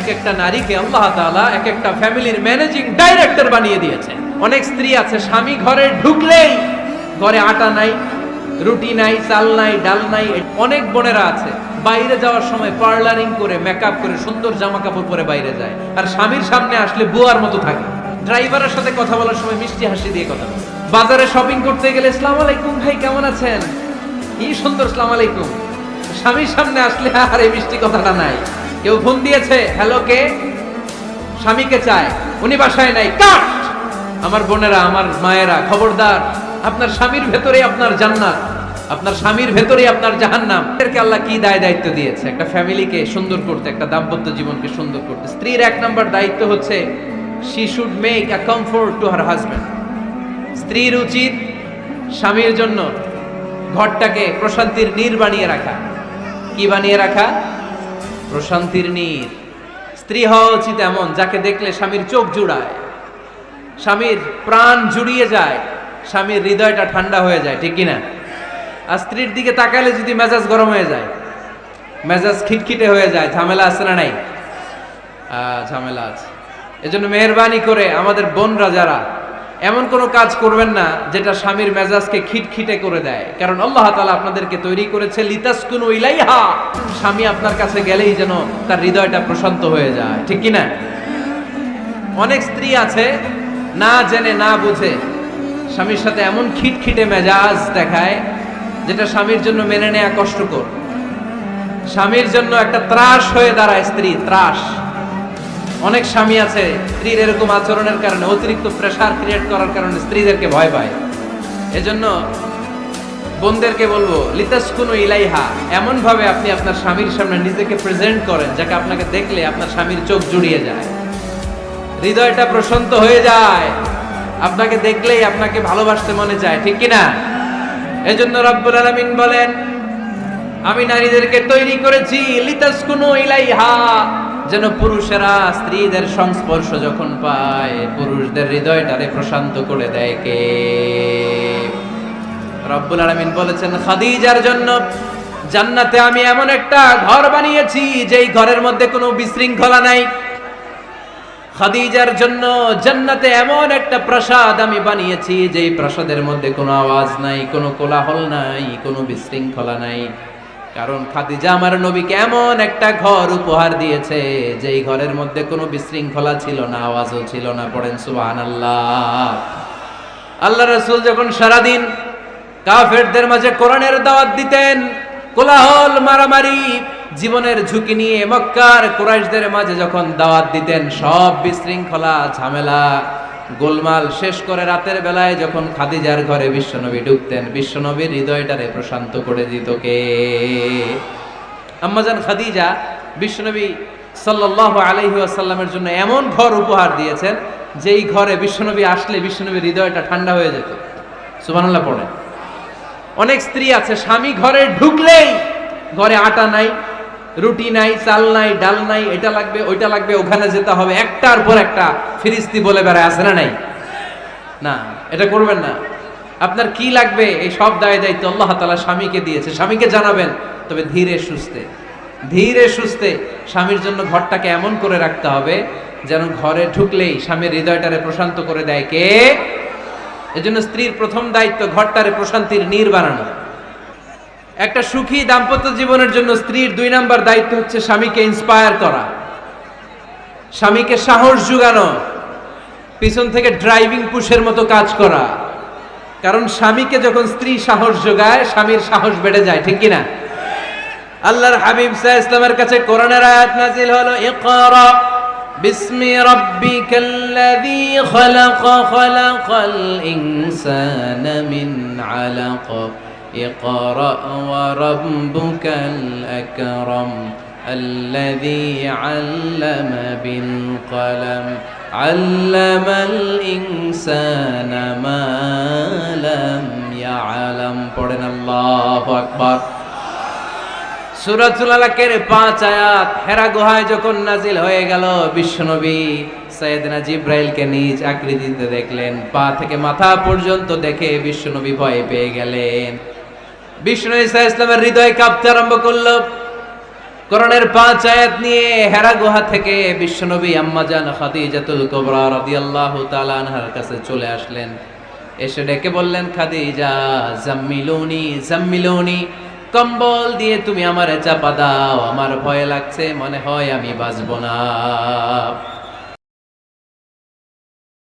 এক একটা নারীকে আল্লাহ তাআলা এক একটা ফ্যামিলির ম্যানেজিং ডাইরেক্টর বানিয়ে দিয়েছে। অনেক স্ত্রী আছে স্বামী ঘরে ঢুকলেই ঘরে আটা নাই, রুটি নাই, চাল নাই, ডাল নাই। অনেক বোনেরা আছে বাইরে যাওয়ার সময় পার্লারিং করে মেকআপ করে সুন্দর জামা কাপড় পরে বাইরে যায়, আর স্বামীর সামনে আসলে বুয়ার মতো থাকে। ড্রাইভারের সাথে কথা বলার সময় মিষ্টি হাসি দিয়ে কথা বলে। বাজারে শপিং করতে গেলে আসসালামু আলাইকুম ভাই কেমন আছেন, কি সুন্দর আসসালামু আলাইকুম। স্বামীর সামনে আসলে আর এই মিষ্টি কথাটা নাই। কেউ ফোন দিয়েছে, হ্যালো কে, স্বামীকে চায়, উনি বাসায় নাই, কাট। আমার বোনেরা, আমার মায়েরা, খবরদার, আপনার স্বামীর ভেতরে আপনার জান্নাত, আপনার স্বামীর ভেতরে আপনার জাহান্নাম। এদেরকে আল্লাহ কি দায়িত্ব দিয়েছে? একটা ফ্যামিলিকে সুন্দর করতে, একটা দাম্পত্য জীবনকে সুন্দর করতে। স্ত্রীর এক নম্বর দায়িত্ব হচ্ছে she should make a comfort to her husband. স্ত্রীর উচিত স্বামীর জন্য ঘরটাকে প্রশান্তির নীড় বানিয়ে রাখা। কি বানিয়ে রাখা? প্রশান্তির নীড়। স্ত্রী হওয়া উচিত এমন যাকে দেখলে স্বামীর চোখ জুড়ায়, স্বামীর প্রাণ জুড়িয়ে যায়, স্বামীর হৃদয়টা ঠান্ডা হয়ে যায়, ঠিক কিনা? আর স্ত্রীর দিকে তাকালে যদি মেজাজ গরম হয়ে যায়, মেজাজ খিটখিটে হয়ে যায়, ঝামেলা আছে না নাই? ঝামেলা আছে। এজন্য মেহেরবানি করে আমাদের বোনরা যারা, এমন কোনো কাজ করবেন না যেটা স্বামীর মেজাজকে খিটখিটে করে দেয়। কারণ আল্লাহ তাআলা আপনাদেরকে তৈরি করেছে লিতাসকুনু ইলাইহা, স্বামী আপনার কাছে গেলেই যেন তার হৃদয়টা প্রশান্ত হয়ে যায়, ঠিক কিনা? অনেক স্ত্রী আছে না জেনে না বুঝে স্বামীর সাথে এমন খিটখিটে মেজাজ দেখায় যেটা স্বামীর জন্য মেনে নেওয়া কষ্টকর। স্বামীর জন্য একটা ত্রাস হয়ে দাঁড়ায় স্ত্রী, ত্রাস। অনেক স্বামী আছে স্ত্রীর এরকম আচরণের কারণে, অতিরিক্ত প্রেসার ক্রিয়েট করার কারণে স্ত্রীদেরকে ভয় পায়। এজন্য বোনদেরকে বলবো লিতাসকুনু ইলাইহা, এমন ভাবে আপনি আপনার স্বামীর সামনে নিজেকে প্রেজেন্ট করেন যাকে আপনাকে দেখলে আপনার স্বামীর চোখ জুড়িয়ে যায়, হৃদয়টা প্রশান্ত হয়ে যায়, আপনাকে দেখলেই আপনাকে ভালোবাসতে মনে চায়, ঠিক কিনা? এজন্য রব্বুল আলামিন বলেন আমি নারীদেরকে তৈরি করেছি লিতাসকুনু ইলাইহা, যেন পুরুষেরা স্ত্রীদের সংস্পর্শ যখন পায় পুরুষদের হৃদয়টারে প্রশান্ত করে দেয়। কে? রব্বুল আলামিন বলেছেন খাদিজার জন্য জান্নাতে আমি এমন একটা ঘর বানিয়েছি যেই ঘরের মধ্যে কোনো বিশৃঙ্খলা নাই। খাদিজার জন্য জান্নাতে এমন একটা প্রাসাদ আমি বানিয়েছি যেই প্রাসাদের মধ্যে কোনো আওয়াজ নাই, কোনো কোলাহল নাই, কোনো বিশৃঙ্খলা নাই। কারণ খাদিজা আমার নবীকে এমন একটা ঘর উপহার দিয়েছে যেই ঘরের মধ্যে কোনো বিশৃঙ্খলা ছিল না, আওয়াজও ছিল না। পড়েন সুবহানাল্লাহ। আল্লাহ রাসূল যখন সারাদিন কাফেরদের মাঝে কোরআনের দাওয়াত দিতেন, কোলাহল, মারামারি, জীবনের ঝুঁকি নিয়ে মক্কার কুরাইশদের মাঝে যখন দাওয়াত দিতেন, সব বিশৃঙ্খলা, ঝামেলা, গোলমাল শেষ করে রাতের বেলায় যখন খাদিজার ঘরে বিশ্বনবী ঢুকতেন, বিশ্বনবীর হৃদয়টারে প্রশান্ত করে দিত কে? আম্মাজান খাদিজা বিশ্বনবী সাল্লাল্লাহু আলাইহি ওয়াসাল্লামের জন্য এমন ঘর উপহার দিয়েছেন যেই ঘরে বিশ্বনবী আসলে বিশ্বনবীর হৃদয়টা ঠান্ডা হয়ে যেত। সুবহানাল্লাহ পড়েন। অনেক স্ত্রী আছে স্বামী ঘরে ঢুকলেই ঘরে আটা নাই, রুটি নাই, চাল নাই, ডাল নাই, এটা লাগবে ওইটা লাগবে, ওখানে যেতে হবে, একটার পর একটা ফিরিস্তি বলে বেড়ায়, আছে না নাই? না, এটা করবেন না। আপনার কি লাগবে এই সব দায়িত্ব আল্লাহ তাআলা স্বামীকে দিয়েছে, স্বামীকে জানাবেন। তবে ধীরে সুস্থে, ধীরে সুস্থে স্বামীর জন্য ঘরটাকে এমন করে রাখতে হবে যেন ঘরে ঢুকলেই স্বামীর হৃদয়টারে প্রশান্ত করে দেয় কে? এজন্য স্ত্রীর প্রথম দায়িত্ব ঘরটারে প্রশান্তির নীড় বানানো। একটা সুখী দাম্পত্য জীবনের জন্য স্ত্রীর 2 নাম্বার দায়িত্ব হচ্ছে স্বামীকে ইন্সপায়ার করা, স্বামীকে সাহস জোগানো, পিছন থেকে ড্রাইভিং পুশের মতো কাজ করা। কারণ স্বামীকে যখন স্ত্রী সাহস যোগায়, স্বামীর সাহস বেড়ে যায়, ঠিক কিনা? আল্লাহর হাবিব সাল্লাল্লাহু আলাইহি ওয়াসাল্লামের কাছে কোরআনের আয়াত নাযিল হলো, ইকরা বিসমি রাব্বিকাল্লাযী খালাক, খালাকাল ইনসানা মিন আলাক, ইকরা ওয়া রাব্বুকাল আকরাম, আল্লাযী আল্লামা বিল কলম, আল্লামাল ইনসানা মা লাম ইয়ালাম। পড়েন আল্লাহু আকবার। সূরাতুল আলাকের 5 আয়াত হেরা গুহায় যখন নাজিল হয়ে গেল, বিশ্বনবী সাইয়েদনা জিবরাইলকে নিজ আকৃতিতে দেখলেন, পা থেকে মাথা পর্যন্ত দেখে বিশ্বনবী ভয় পেয়ে গেলেন। বিশ্বনবী সাল্লাল্লাহু আলাইহি ওয়াসাল্লামের হৃদয় কাঁপতে আরম্ভ করলো। কোরআনের 5 আয়াত নিয়ে হেরা গুহা থেকে বিশ্বনবী আম্মা জান খাদিজাতুল কুবরা রাদিয়াল্লাহু তাআলা আনহার কাছে চলে আসলেন। এসে ডেকে বললেন, খাদিজা জাম্মিলুনি জাম্মিলুনি, কম্বল দিয়ে তুমি আমারে চাপা দাও, আমার ভয় লাগছে, মনে হয় আমি বাঁচব না।